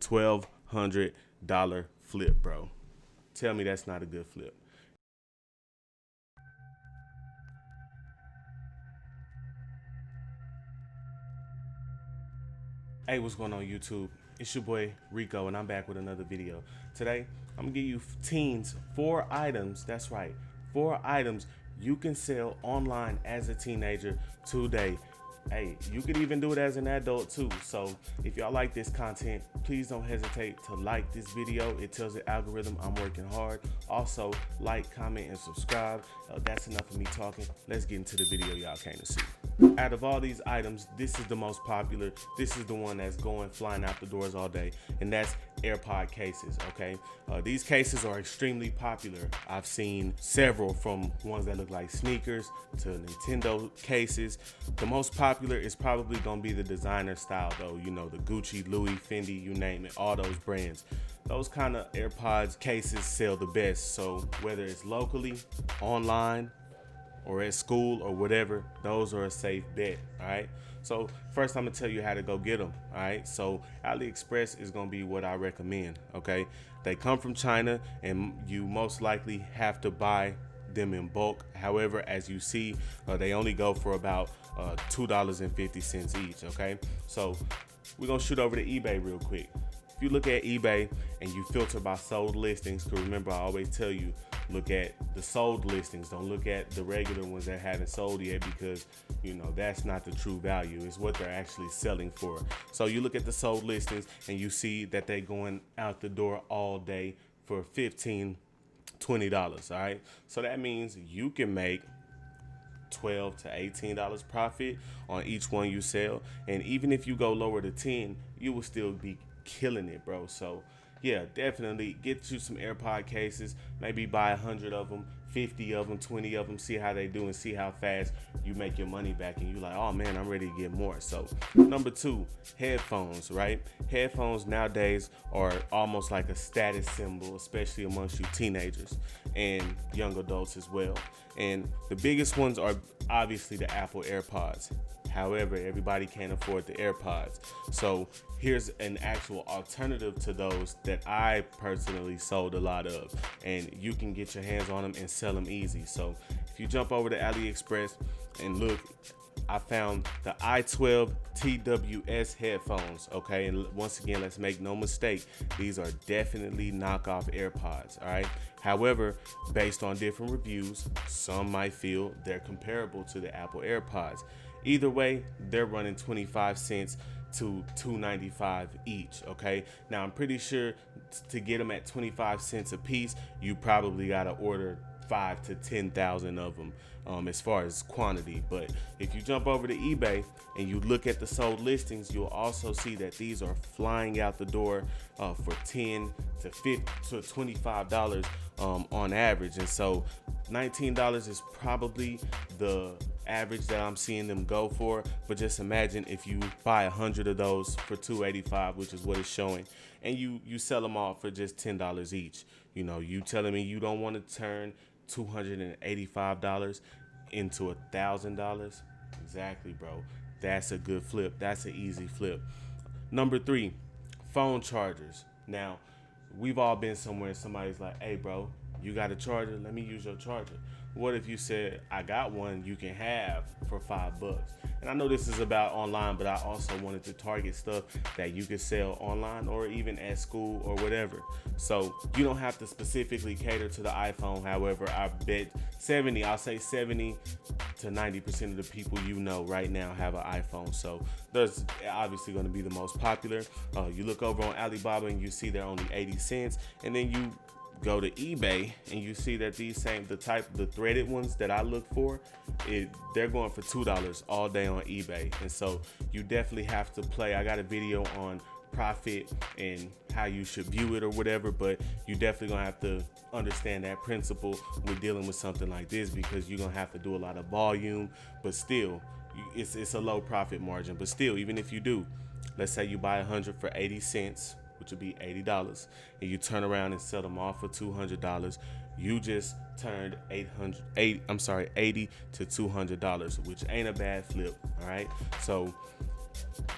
$1,200 flip, bro. Tell me that's not a good flip. Hey, what's going on YouTube? It's your boy Rico and I'm back with another video. Today, I'm gonna give you teens 4 items, that's right, 4 items you can sell online as a teenager today. Hey, you could even do it as an adult too. So if y'all like this content, please don't hesitate to like this video. It tells the algorithm I'm working hard. Also, like, comment, and subscribe. That's enough of me talking. Let's get into the video y'all came to see. Out of all these items, this is the most popular. This is the one that's going flying out the doors all day, and that's AirPod cases, okay? These cases are extremely popular. I've seen several, from ones that look like sneakers to Nintendo cases. The most popular is probably gonna be the designer style though, you know, the Gucci, Louie, Fendi, you name it, all those brands. Those kind of AirPods cases sell the best. So whether it's locally, online, or at school or whatever, those are a safe bet. All right, so first I'm gonna tell you how to go get them. All right, so AliExpress is gonna be what I recommend. Okay, they come from China and you most likely have to buy them in bulk. However, as you see, they only go for about $2.50 each. Okay, so we're gonna shoot over to eBay real quick. If you look at eBay and you filter by sold listings, because remember I always tell you, look at the sold listings, don't look at the regular ones that haven't sold yet, because you know that's not the true value. It's what they're actually selling for. So you look at the sold listings and you see that they're going out the door all day for $15, $20. All right, so that means you can make $12 to $18 profit on each one you sell, and even if you go lower to 10, you will still be killing it, bro. So yeah, definitely get you some AirPod cases. Maybe buy 100 of them, 50 of them, 20 of them, see how they do and see how fast you make your money back, and you're like, oh man, I'm ready to get more. So number 2, headphones, right? Headphones nowadays are almost like a status symbol, especially amongst you teenagers and young adults as well. And the biggest ones are obviously the Apple AirPods. However, everybody can't afford the AirPods. So here's an actual alternative to those that I personally sold a lot of, and you can get your hands on them and sell them easy. So if you jump over to AliExpress and look, I found the i12 TWS headphones, okay? And once again, let's make no mistake, these are definitely knockoff AirPods, all right? However, based on different reviews, some might feel they're comparable to the Apple AirPods. Either way, they're running 25 cents to $2.95 each, okay? Now, I'm pretty sure to get them at 25 cents a piece, you probably gotta order 5 to 10,000 of them as far as quantity. But if you jump over to eBay and you look at the sold listings, you'll also see that these are flying out the door for $10 to $50 to $25 on average. And so $19 is probably the average that I'm seeing them go for. But just imagine if you buy 100 of those for $2.85, which is what it's showing, and you sell them all for just $10 each. You know, you telling me you don't want to turn $285 into $1,000? Exactly, bro. That's a good flip. That's an easy flip. Number 3, phone chargers. Now, we've all been somewhere and somebody's like, hey bro, you got a charger? Let me use your charger. What if you said, I got one you can have for $5? And I know this is about online, but I also wanted to target stuff that you could sell online or even at school or whatever. So you don't have to specifically cater to the iPhone. However, I bet 70 to 90% of the people you know right now have an iPhone. So there's obviously going to be the most popular. You look over on Alibaba and you see they're only 80 cents. And then you go to eBay and you see that these the threaded ones that I look for, they're going for $2 all day on eBay. And so you definitely have to play. I got a video on profit and how you should view it or whatever, but you definitely gonna have to understand that principle when dealing with something like this, because you're gonna have to do a lot of volume. But still, it's a low profit margin. But still, even if you do, let's say you buy 100 for 80 cents, which would be $80, and you turn around and sell them off for $200, you just turned 80 to $200, which ain't a bad flip. All right, so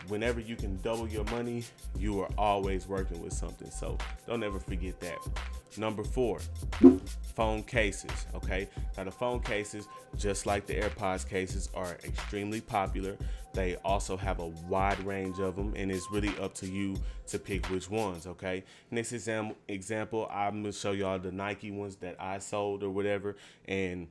whenever you can double your money, you are always working with something. So don't ever forget that. Number 4, phone cases. Okay, now the phone cases, just like the AirPods cases, are extremely popular. They also have a wide range of them, and it's really up to you to pick which ones. Okay, in this example, I'm gonna show y'all the Nike ones that I sold or whatever, and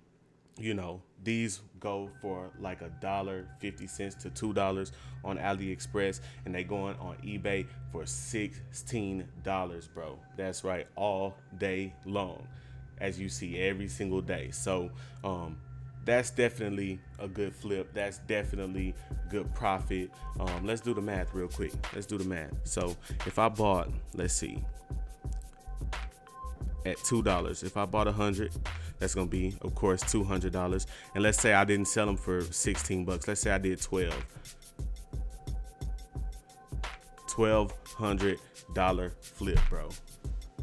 you know, these go for like $1.50 to $2 on AliExpress, and they going on eBay for $16, bro. That's right, all day long, as you see every single day. So that's definitely a good flip. That's definitely good profit. Let's do the math real quick. Let's do the math. So if I bought, let's see, at $2, if I bought 100, that's gonna be, of course, $200. And let's say I didn't sell them for 16 bucks. Let's say I did 1,200 flip, bro.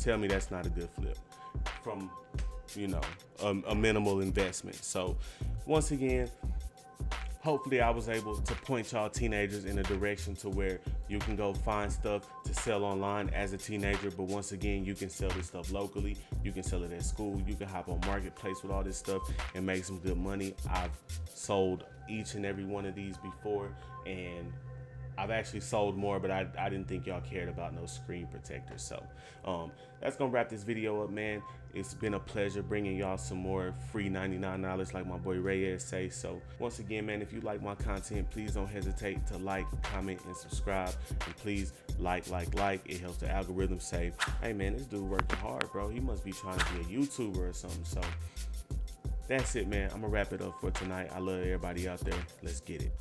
Tell me that's not a good flip from, you know, a minimal investment. So once again, hopefully I was able to point y'all teenagers in a direction to where you can go find stuff to sell online as a teenager. But once again, you can sell this stuff locally. You can sell it at school. You can hop on Marketplace with all this stuff and make some good money. I've sold each and every one of these before, and I've actually sold more, but I didn't think y'all cared about no screen protectors. So that's gonna wrap this video up, man. It's been a pleasure bringing y'all some more free 99 knowledge, like my boy Reyes say. So once again, man, if you like my content, please don't hesitate to like, comment, and subscribe. And please like. It helps the algorithm say, hey man, this dude working hard, bro. He must be trying to be a YouTuber or something. So that's it, man. I'm gonna wrap it up for tonight. I love everybody out there. Let's get it.